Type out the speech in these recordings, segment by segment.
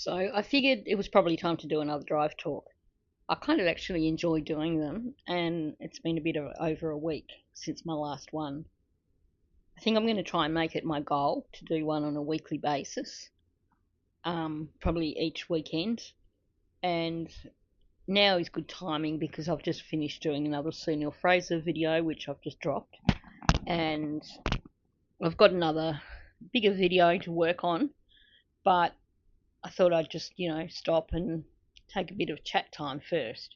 So I figured it was probably time to do another drive talk. I kind of actually enjoy doing them, and it's been a bit of over a week since my last one. I think I'm going to try and make it my goal to do one on a weekly basis, probably each weekend. And now is good timing because I've just finished doing another Sue Neil Fraser video, which I've just dropped, and I've got another bigger video to work on, but I thought I'd just, stop and take a bit of chat time first.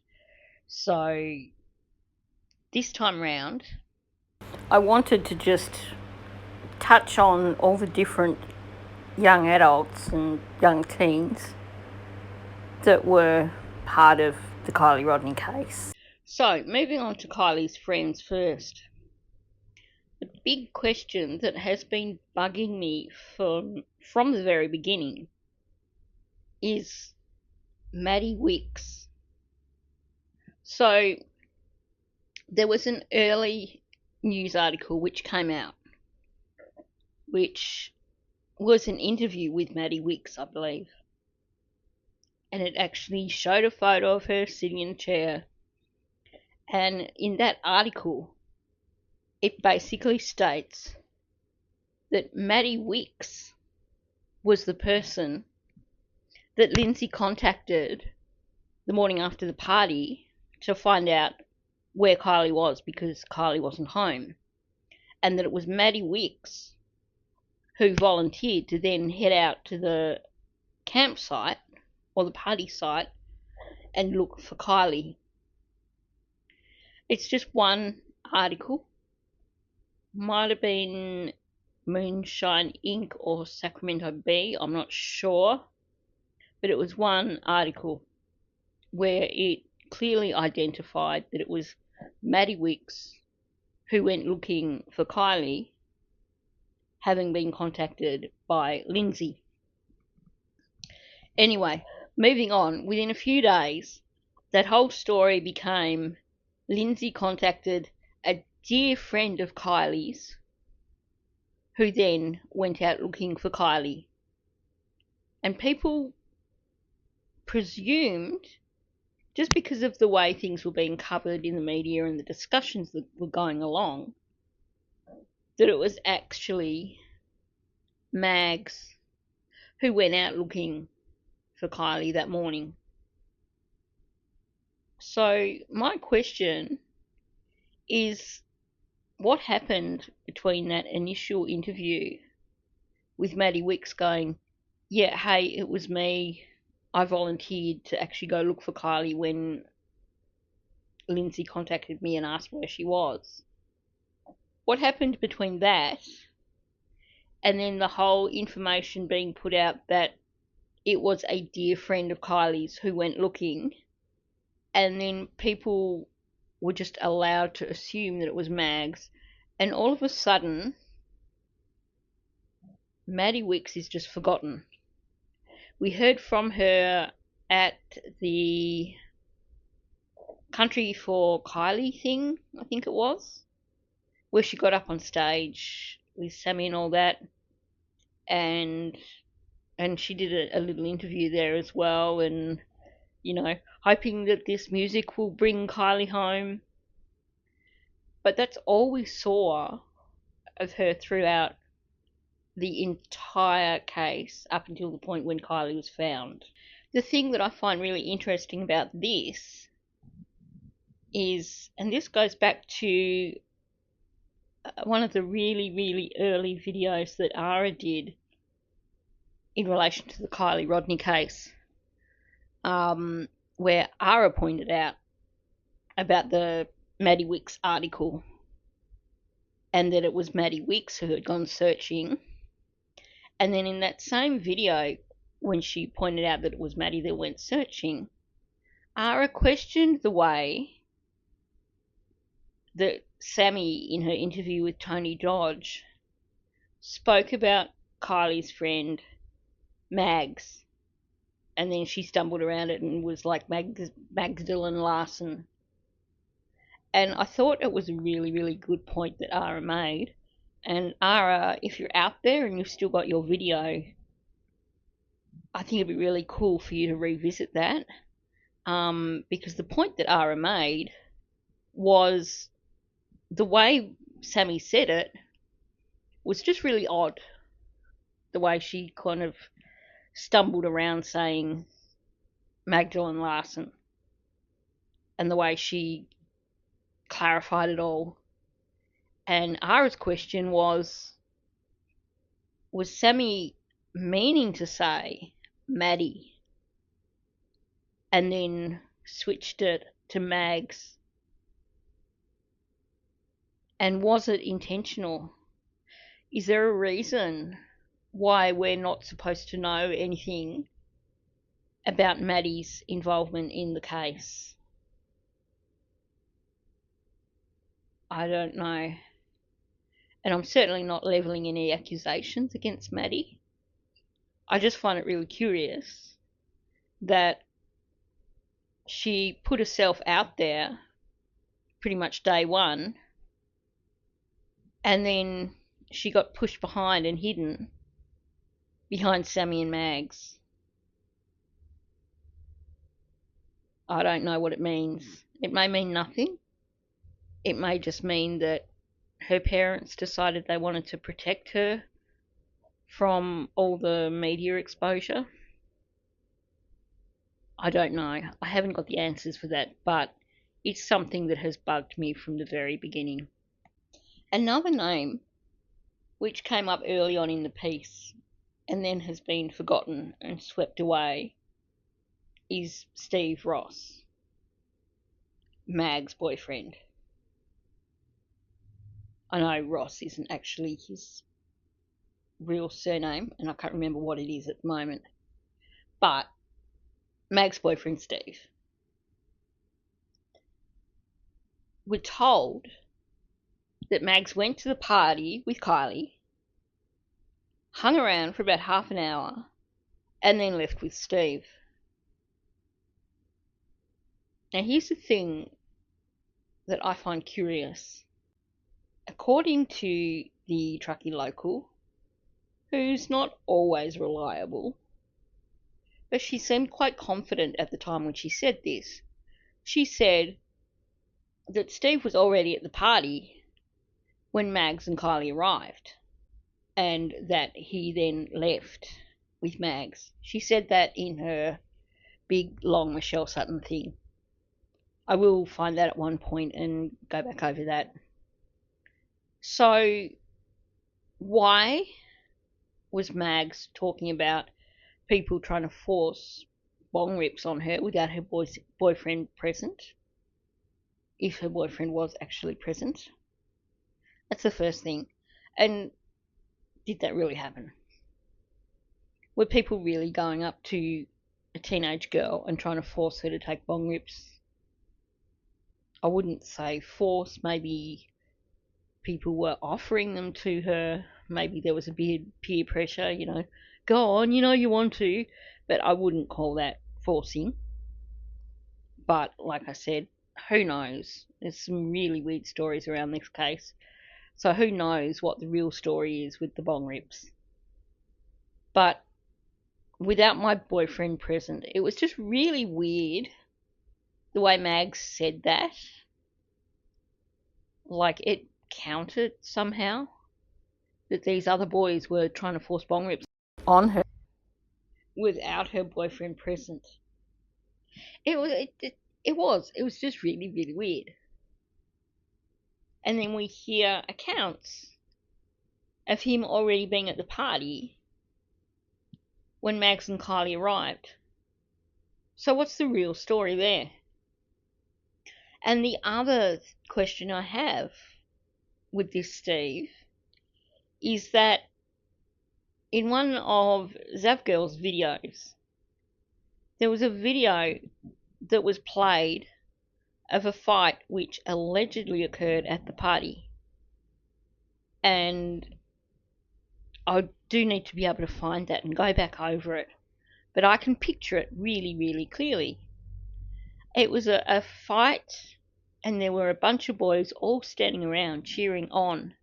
So this time round, I wanted to just touch on all the different young adults and young teens that were part of the Kiely Rodney case. So moving on to Kylie's friends first. The big question that has been bugging me from the very beginning is Maddie Wicks. So there was an early news article which came out, which was an interview with Maddie Wicks, I believe. And it actually showed a photo of her sitting in a chair. And in that article, it basically states that Maddie Wicks was the person that Lindsay contacted the morning after the party to find out where Kiely was because Kiely wasn't home. And that it was Maddie Wicks who volunteered to then head out to the campsite or the party site and look for Kiely. It's just one article. Might have been Moonshine Inc. or Sacramento Bee, I'm not sure. But it was one article where it clearly identified that it was Maddie Wicks who went looking for Kiely, having been contacted by Lindsay. Anyway, moving on, within a few days, that whole story became Lindsay contacted a dear friend of Kiely's, who then went out looking for Kiely. And people presumed, just because of the way things were being covered in the media and the discussions that were going along, that it was actually Mags who went out looking for Kiely that morning. So my question is, what happened between that initial interview with Maddie Wicks going, yeah, hey, it was me, I volunteered to actually go look for Kiely when Lindsay contacted me and asked where she was. What happened between that and then the whole information being put out that it was a dear friend of Kiely's who went looking, and then people were just allowed to assume that it was Mags, and all of a sudden Maddie Wicks is just forgotten. We heard from her at the Country for Kiely thing, I think it was, where she got up on stage with Sammy and all that, and she did a little interview there as well, and hoping that this music will bring Kiely home. But that's all we saw of her throughout the entire case up until the point when Kiely was found. The thing that I find really interesting about this is, and this goes back to one of the really, really early videos that Ara did in relation to the Kiely Rodney case, where Ara pointed out about the Maddie Wicks article and that it was Maddie Wicks who had gone searching. And then in that same video, when she pointed out that it was Maddie that went searching, Ara questioned the way that Sammy, in her interview with Tony Dodge, spoke about Kylie's friend Mags, and then she stumbled around it and was like Mags Dylan Larson. And I thought it was a really, really good point that Ara made. And Ara, if you're out there and you've still got your video, I think it'd be really cool for you to revisit that, because the point that Ara made was the way Sammy said it was just really odd. The way she kind of stumbled around saying Magdalene Larson, and the way she clarified it all. And Ara's question was Sammy meaning to say Maddie and then switched it to Mags? And was it intentional? Is there a reason why we're not supposed to know anything about Maddie's involvement in the case? I don't know. And I'm certainly not levelling any accusations against Maddie. I just find it really curious that she put herself out there pretty much day one, and then she got pushed behind and hidden behind Sammy and Mags. I don't know what it means. It may mean nothing. It may just mean that her parents decided they wanted to protect her from all the media exposure. I don't know. I haven't got the answers for that, but it's something that has bugged me from the very beginning. Another name which came up early on in the piece and then has been forgotten and swept away is Steve Ross, Mag's boyfriend. I know Ross isn't actually his real surname, and I can't remember what it is at the moment, but Mag's boyfriend Steve. We're told that Mags went to the party with Kiely, hung around for about half an hour, and then left with Steve. Now here's the thing that I find curious. According to the Truckee local, who's not always reliable, but she seemed quite confident at the time when she said this. She said that Steve was already at the party when Mags and Kiely arrived, and that he then left with Mags. She said that in her big, long Michelle Sutton thing. I will find that at one point and go back over that. So, why was Mags talking about people trying to force bong rips on her without her boyfriend present? If her boyfriend was actually present. That's the first thing. And did that really happen? Were people really going up to a teenage girl and trying to force her to take bong rips? I wouldn't say force. Maybe people were offering them to her. Maybe there was a bit peer pressure, go on, you want to. But I wouldn't call that forcing. But like I said, who knows? There's some really weird stories around this case. So who knows what the real story is with the bong rips. But without my boyfriend present, it was just really weird the way Mags said that. Like it counted somehow that these other boys were trying to force bong rips on her without her boyfriend present. It was just really, really weird. And then we hear accounts of him already being at the party when Mags and Kiely arrived. So what's the real story there? And the other question I have with this Steve is that in one of Zavgirl's videos, there was a video that was played of a fight which allegedly occurred at the party. And I do need to be able to find that and go back over it. But I can picture it really, really clearly. It was a fight, and there were a bunch of boys all standing around cheering on.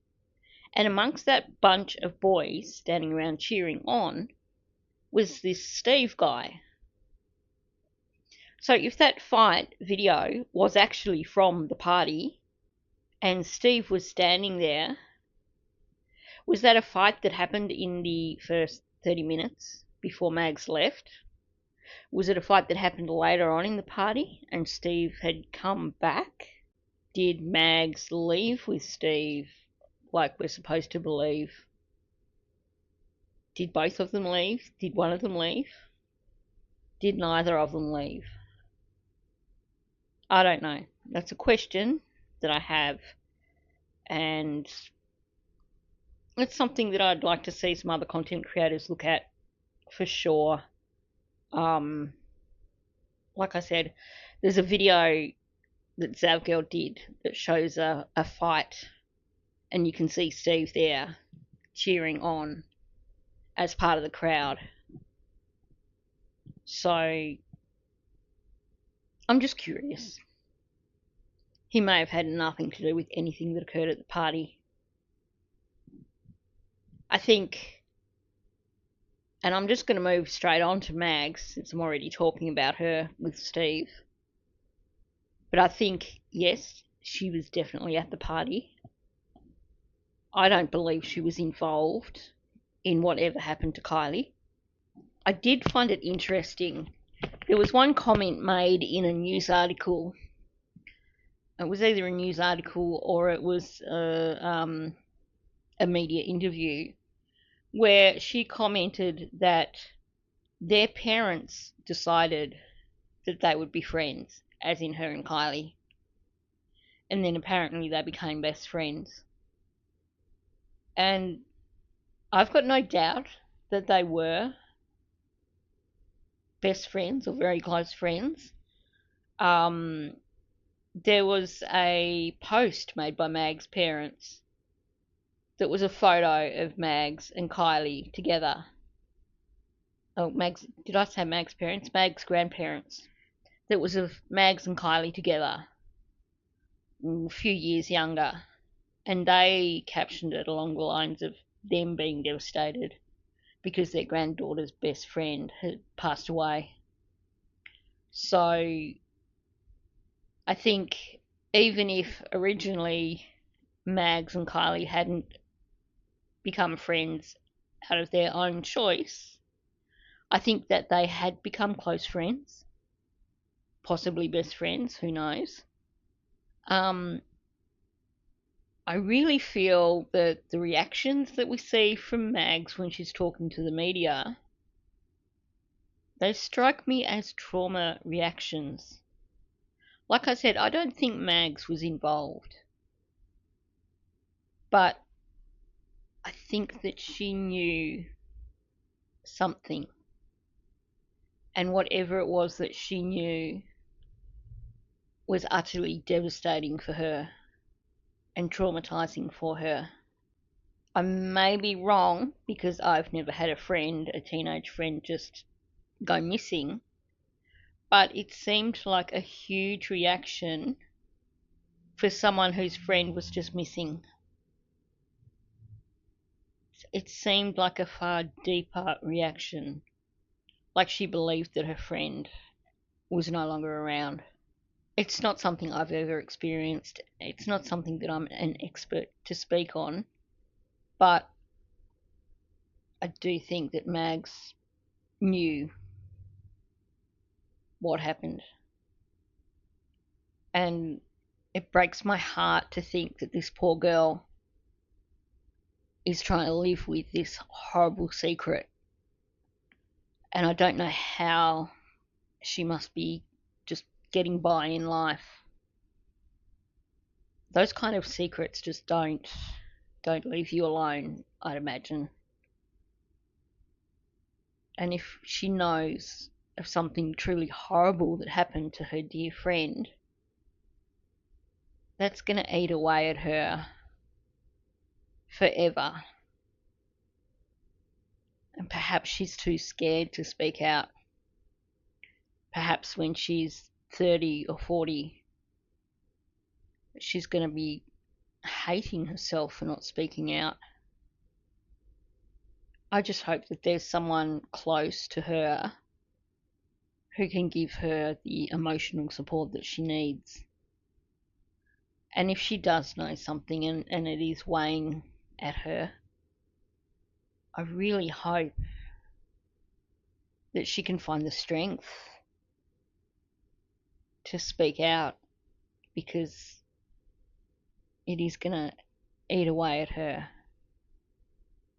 And amongst that bunch of boys standing around cheering on was this Steve guy. So if that fight video was actually from the party and Steve was standing there, was that a fight that happened in the first 30 minutes before Mags left? Was it a fight that happened later on in the party and Steve had come back? Did Mags leave with Steve like we're supposed to believe? Did both of them leave? Did one of them leave? Did neither of them leave? I don't know. That's a question that I have, and it's something that I'd like to see some other content creators look at for sure. Like I said, there's a video that Zavgirl did that shows a fight, and you can see Steve there cheering on as part of the crowd. So I'm just curious. He may have had nothing to do with anything that occurred at the party. I think, and I'm just going to move straight on to Mags since I'm already talking about her with Steve. But I think, yes, she was definitely at the party. I don't believe she was involved in whatever happened to Kiely. I did find it interesting. There was one comment made in a news article. It was either a news article or it was a media interview where she commented that their parents decided that they would be friends, as in her and Kiely. And then apparently they became best friends. And I've got no doubt that they were best friends or very close friends. There was a post made by Mag's parents that was a photo of Mags and Kiely together. Oh, Mags, did I say Mag's parents? Mag's grandparents. That was of Mags and Kiely together, a few years younger. And they captioned it along the lines of them being devastated because their granddaughter's best friend had passed away. So I think even if originally Mags and Kiely hadn't become friends out of their own choice, I think that they had become close friends, possibly best friends, who knows. I really feel that the reactions that we see from Mags when she's talking to the media, they strike me as trauma reactions. Like I said, I don't think Mags was involved, but I think that she knew something, and whatever it was that she knew was utterly devastating for her and traumatizing for her. I may be wrong because I've never had a teenage friend, just go missing, but it seemed like a huge reaction for someone whose friend was just missing. It seemed like a far deeper reaction, like she believed that her friend was no longer around. It's not something I've ever experienced. It's not something that I'm an expert to speak on, but I do think that Mags knew what happened. And it breaks my heart to think that this poor girl is trying to live with this horrible secret. And I don't know how she must be just getting by in life. Those kind of secrets just don't leave you alone, I'd imagine. And if she knows of something truly horrible that happened to her dear friend, that's going to eat away at her forever. And perhaps she's too scared to speak out. Perhaps when she's 30 or 40, she's going to be hating herself for not speaking out. I just hope that there's someone close to her who can give her the emotional support that she needs. And if she does know something and it is weighing at her, I really hope that she can find the strength to speak out, because it is going to eat away at her.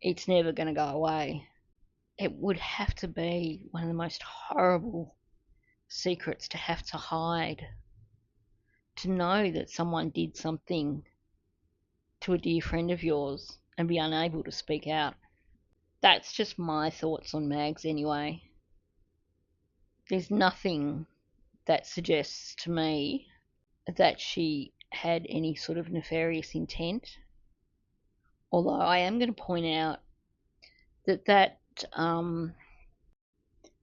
It's never going to go away. It would have to be one of the most horrible secrets to have to hide, to know that someone did something to a dear friend of yours and be unable to speak out. That's just my thoughts on Mags anyway. There's nothing that suggests to me that she had any sort of nefarious intent. Although I am going to point out that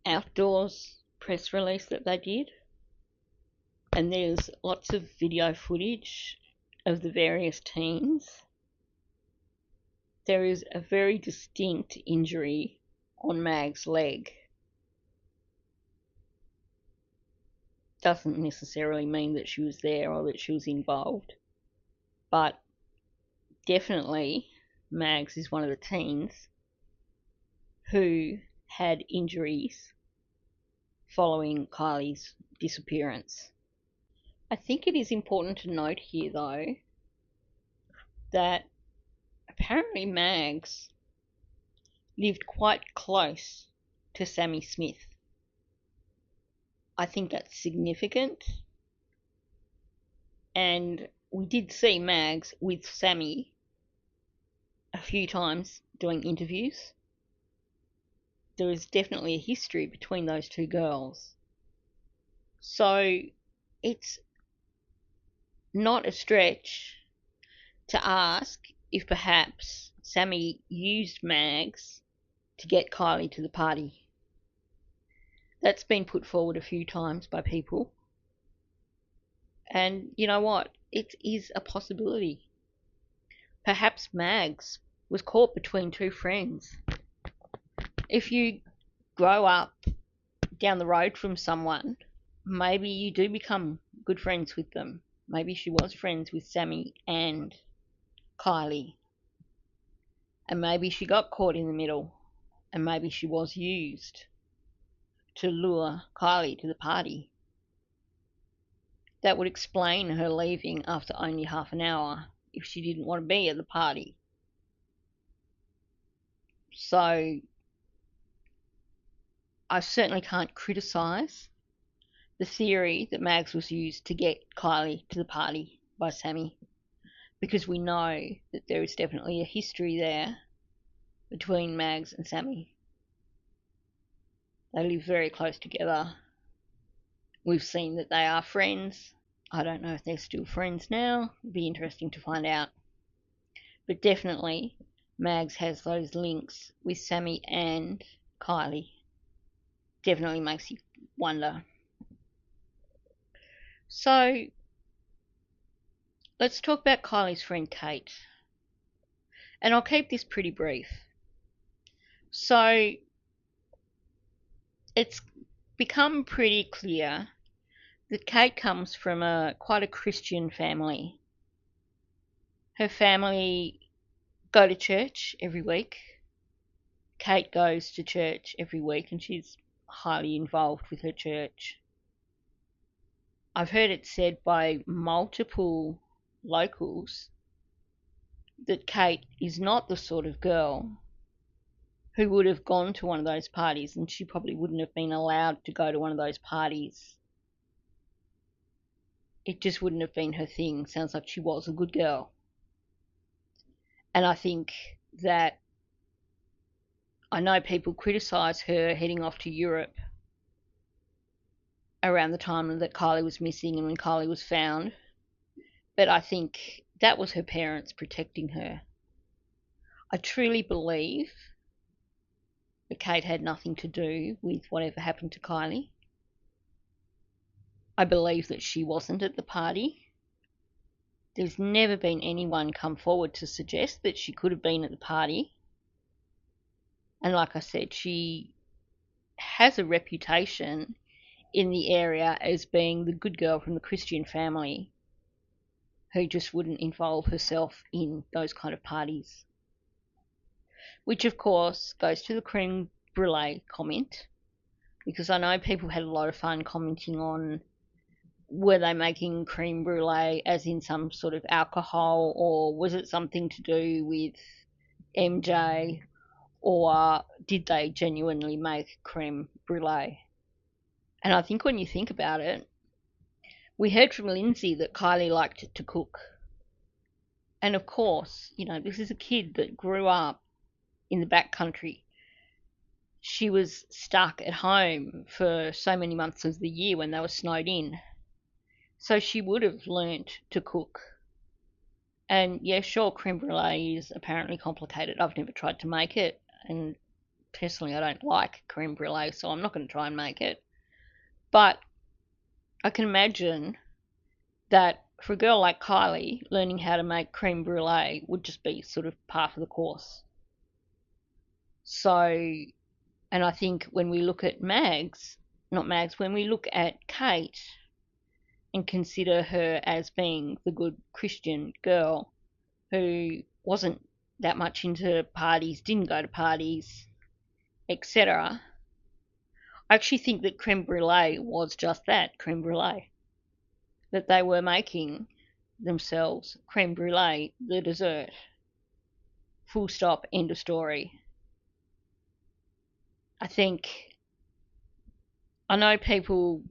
outdoors press release that they did, and there's lots of video footage of the various teams, there is a very distinct injury on Mag's leg. Doesn't necessarily mean that she was there or that she was involved, but definitely Mags is one of the teens who had injuries following Kiely's disappearance. I think it is important to note here, though, that apparently Mags lived quite close to Sammy Smith. I think that's significant, and we did see Mags with Sammy a few times doing interviews. There is definitely a history between those two girls. So it's not a stretch to ask if perhaps Sammy used Mags to get Kiely to the party. That's been put forward a few times by people. And you know what? It is a possibility. Perhaps Mags was caught between two friends. If you grow up down the road from someone, maybe you do become good friends with them. Maybe she was friends with Sammy and Kiely. And maybe she got caught in the middle. And maybe she was used to lure Kiely to the party. That would explain her leaving after only half an hour if she didn't want to be at the party. So I certainly can't criticise the theory that Mags was used to get Kiely to the party by Sammy, because we know that there is definitely a history there between Mags and Sammy. They live very close together. We've seen that they are friends. I don't know if they're still friends now. It'd be interesting to find out. But definitely, Mags has those links with Sammy and Kiely. Definitely makes you wonder. So, let's talk about Kylie's friend Kate. And I'll keep this pretty brief. So, it's become pretty clear that Kate comes from quite a Christian family. Her family go to church every week. Kate goes to church every week and she's highly involved with her church. I've heard it said by multiple locals that Kate is not the sort of girl who would have gone to one of those parties, and she probably wouldn't have been allowed to go to one of those parties. It just wouldn't have been her thing. Sounds like she was a good girl. And I think that I know people criticise her heading off to Europe around the time that Kiely was missing and when Kiely was found, but I think that was her parents protecting her. I truly believe that Kate had nothing to do with whatever happened to Kiely. I believe that she wasn't at the party. There's never been anyone come forward to suggest that she could have been at the party. And like I said, she has a reputation in the area as being the good girl from the Christian family who just wouldn't involve herself in those kind of parties. Which, of course, goes to the creme brulee comment, because I know people had a lot of fun commenting on, were they making creme brulee as in some sort of alcohol, or was it something to do with MJ, or did they genuinely make creme brulee? And I think when you think about it, we heard from Lindsay that Kylie liked to cook. And of course, this is a kid that grew up in the back country. She was stuck at home for so many months of the year when they were snowed in. So she would have learnt to cook. And yeah, sure, creme brulee is apparently complicated. I've never tried to make it, and personally, I don't like creme brulee, so I'm not going to try and make it. But I can imagine that for a girl like Kylie, learning how to make creme brulee would just be sort of par for the course. So, and I think when we look at when we look at Kate and consider her as being the good Christian girl who wasn't that much into parties, didn't go to parties, etc., I actually think that creme brulee was just that, creme brulee. That they were making themselves creme brulee, the dessert. Full stop, end of story. I know people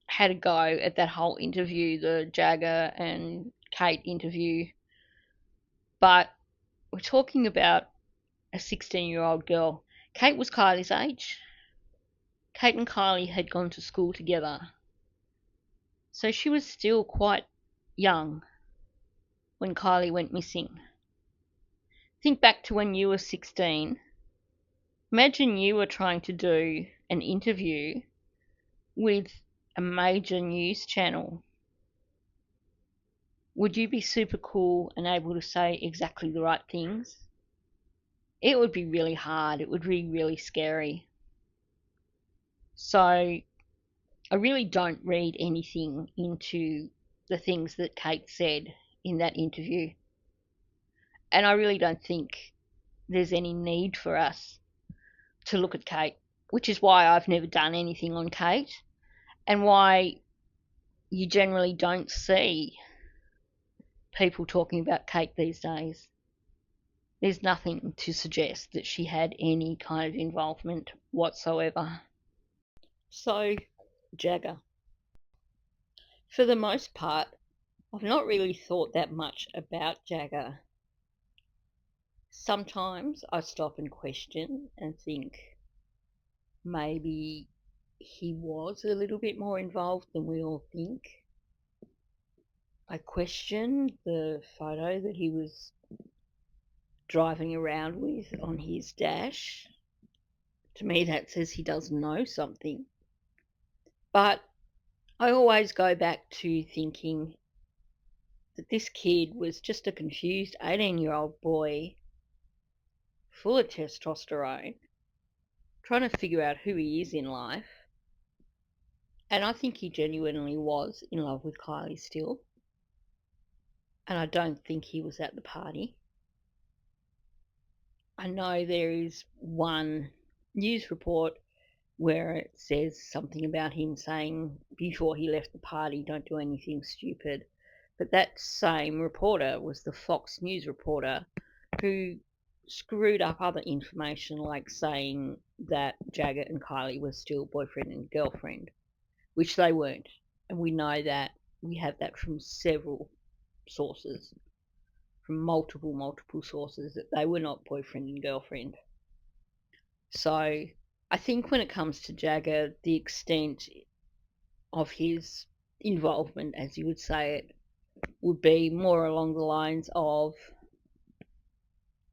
had a go at that whole interview, the Jagger and Kate interview, but we're talking about a 16-year-old girl. Kate was Kylie's age. Kate and Kylie had gone to school together. So she was still quite young when Kylie went missing. Think back to when you were 16. Imagine you were trying to do an interview with a major news channel. Would you be super cool and able to say exactly the right things? It would be really hard. It would be really scary. So I really don't read anything into the things that Kate said in that interview. And I really don't think there's any need for us to look at Kate, which is why I've never done anything on Kate and why you generally don't see people talking about Kate these days. There's nothing to suggest that she had any kind of involvement whatsoever. So, Jagger. For the most part, I've not really thought that much about Jagger. Sometimes I stop and question and think maybe he was a little bit more involved than we all think. I question the photo that he was driving around with on his dash. To me, that says he does know something. But I always go back to thinking that this kid was just a confused 18-year-old boy full of testosterone, trying to figure out who he is in life. And I think he genuinely was in love with Kylie still. And I don't think he was at the party. I know there is one news report where it says something about him saying before he left the party, don't do anything stupid. But that same reporter was the Fox News reporter who screwed up other information, like saying that Jagger and Kylie were still boyfriend and girlfriend, which they weren't. And we know that. We have that from several sources, from multiple sources, that they were not boyfriend and girlfriend. So I think when it comes to Jagger, the extent of his involvement, as you would say it, would be more along the lines of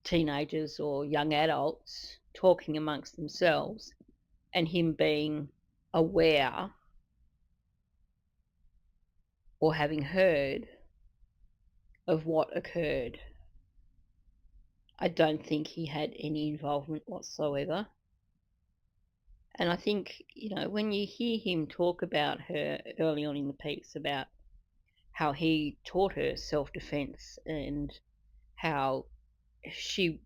teenagers or young adults talking amongst themselves and him being aware or having heard of what occurred. I don't think he had any involvement whatsoever. And I think, when you hear him talk about her early on in the piece about how he taught her self defense and how she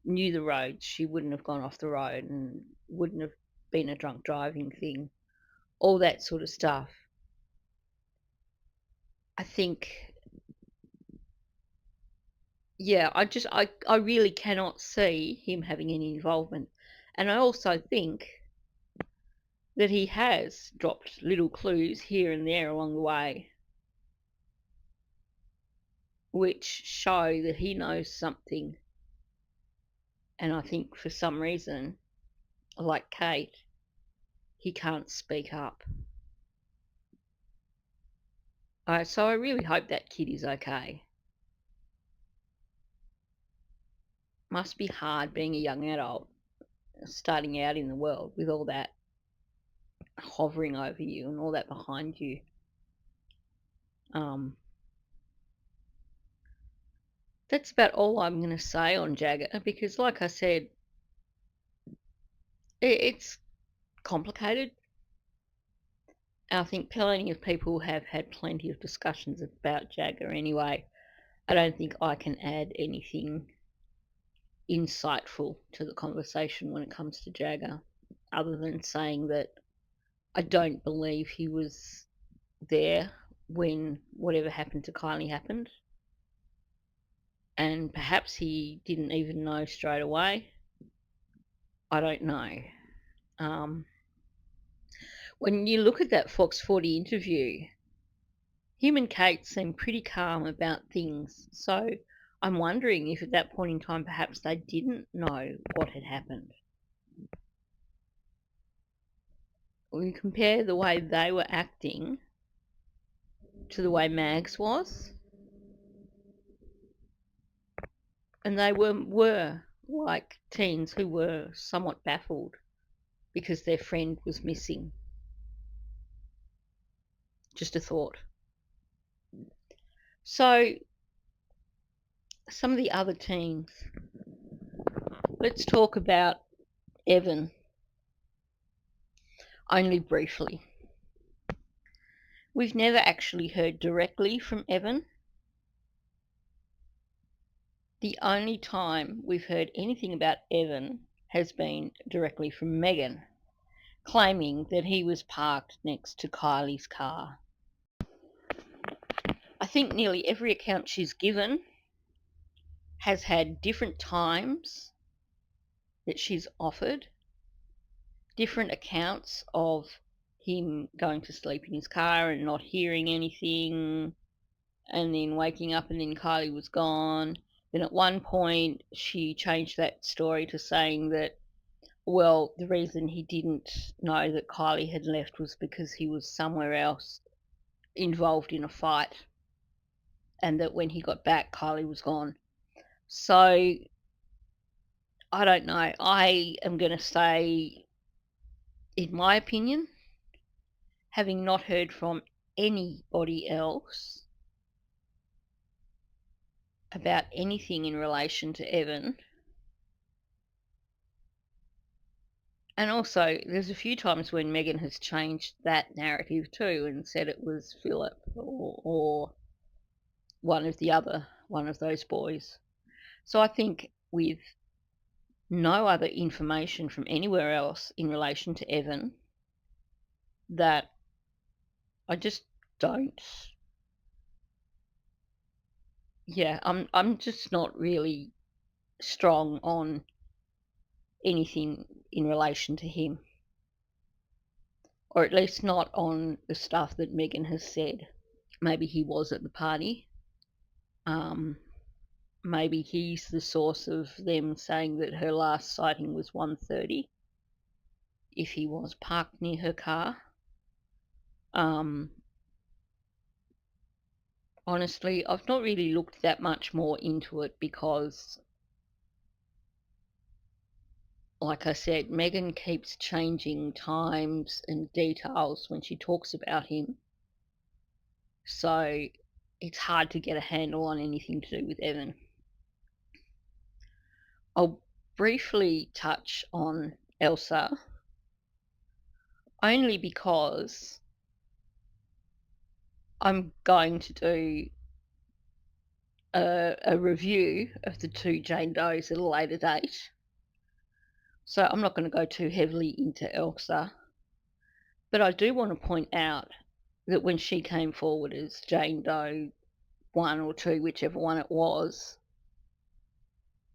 knew the roads, she wouldn't have gone off the road and wouldn't have been a drunk driving thing, all that sort of stuff. I think, yeah, I really cannot see him having any involvement. And I also think that he has dropped little clues here and there along the way which show that he knows something. And I think for some reason, like Kate, he can't speak up. So I really hope that kid is okay. Must be hard being a young adult, starting out in the world with all that hovering over you and all that behind you. Um, that's about all I'm going to say on Jagger because, like I said, it's complicated. I think plenty of people have had plenty of discussions about Jagger anyway. I don't think I can add anything insightful to the conversation when it comes to Jagger, other than saying that I don't believe he was there when whatever happened to Kylie happened. And perhaps he didn't even know straight away. I don't know. Um, when you look at that Fox 40 interview, him and Kate seemed pretty calm about things. So I'm wondering if at that point in time perhaps they didn't know what had happened. We compare the way they were acting to the way Mags was, and they were like teens who were somewhat baffled because their friend was missing. Just a thought. So, some of the other teens. Let's talk about Evan, only briefly. We've never actually heard directly from Evan. The only time we've heard anything about Evan has been directly from Megan, claiming that he was parked next to Kylie's car. I think nearly every account she's given has had different times that she's offered, different accounts of him going to sleep in his car and not hearing anything, and then waking up and then Kylie was gone. Then at one point she changed that story to saying that, well, the reason he didn't know that Kylie had left was because he was somewhere else involved in a fight, and that when he got back, Kylie was gone. So I don't know. I am going to say, in my opinion, having not heard from anybody else about anything in relation to Evan. And also, there's a few times when Megan has changed that narrative too and said it was Philip or one of those boys. So I think with no other information from anywhere else in relation to Evan, that I just don't. Yeah, I'm just not really strong on anything in relation to him, or at least not on the stuff that Megan has said. Maybe he was at the party. Um, maybe he's the source of them saying that her last sighting was 1:30. If he was parked near her car. Um, honestly, I've not really looked that much more into it because, like I said, Megan keeps changing times and details when she talks about him. So it's hard to get a handle on anything to do with Evan. I'll briefly touch on Elsa, only because I'm going to do a review of the two Jane Does at a later date. So I'm not going to go too heavily into Elsa, but I do want to point out that when she came forward as Jane Doe 1 or 2, whichever one it was,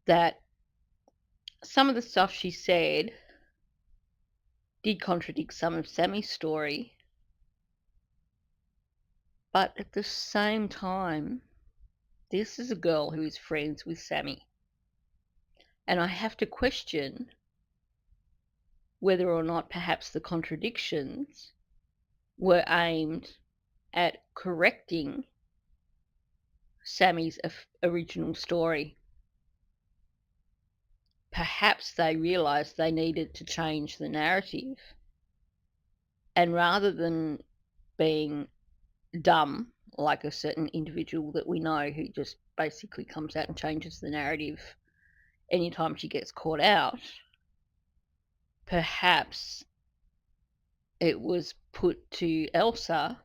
that some of the stuff she said did contradict some of Sammy's story, but at the same time, this is a girl who is friends with Sammy. And I have to question whether or not perhaps the contradictions were aimed at correcting Sammy's original story. Perhaps they realised they needed to change the narrative, and rather than being dumb like a certain individual that we know who just basically comes out and changes the narrative anytime she gets caught out, perhaps it was put to Elsa,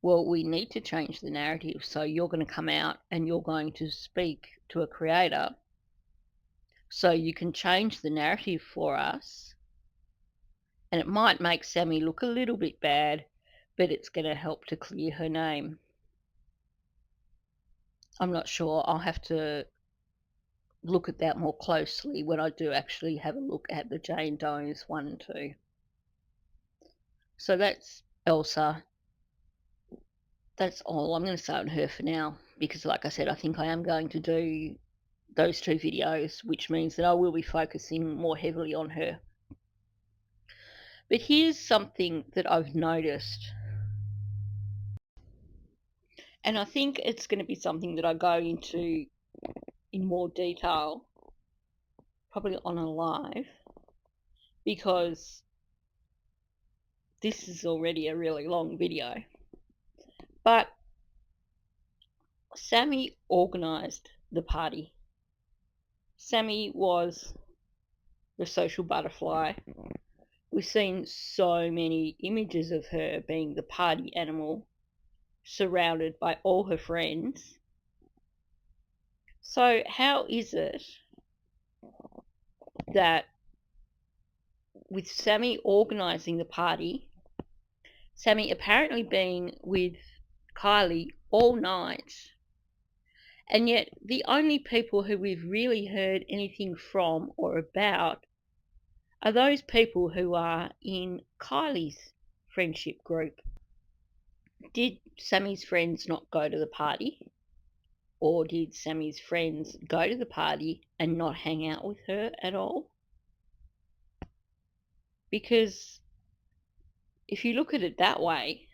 well, we need to change the narrative, so you're going to come out and you're going to speak to a creator so you can change the narrative for us. And it might make Sammy look a little bit bad, but it's going to help to clear her name. I'm not sure. I'll have to look at that more closely when I do actually have a look at the Jane Does 1 and 2. So that's Elsa. That's all I'm going to say on her for now, because like I said, I think I am going to do those two videos, which means that I will be focusing more heavily on her. But here's something that I've noticed, and I think it's going to be something that I go into in more detail, probably on a live, because this is already a really long video. But Sammy organised the party. Sammy was the social butterfly. We've seen so many images of her being the party animal, surrounded by all her friends. So how is it that with Sammy organising the party, Sammy apparently being with Kiely all night, and yet the only people who we've really heard anything from or about are those people who are in Kylie's friendship group? Did Sammy's friends not go to the party? Or did Sammy's friends go to the party and not hang out with her at all? Because if you look at it that way,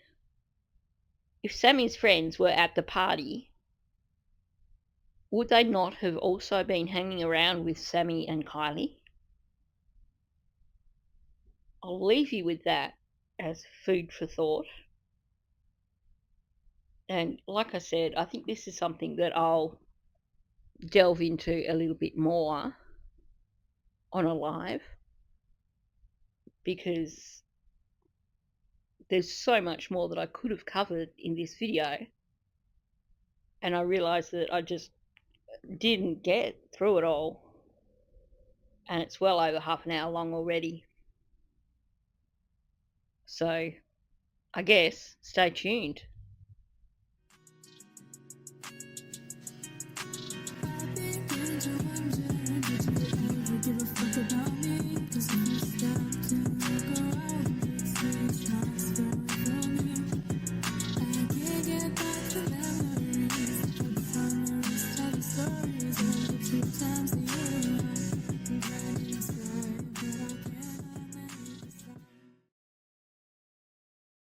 if Sammy's friends were at the party, would they not have also been hanging around with Sammy and Kiely? I'll leave you with that as food for thought. And like I said, I think this is something that I'll delve into a little bit more on a live, because there's so much more that I could have covered in this video, and I realised that I just didn't get through it all, and it's well over half an hour long already. So I guess stay tuned.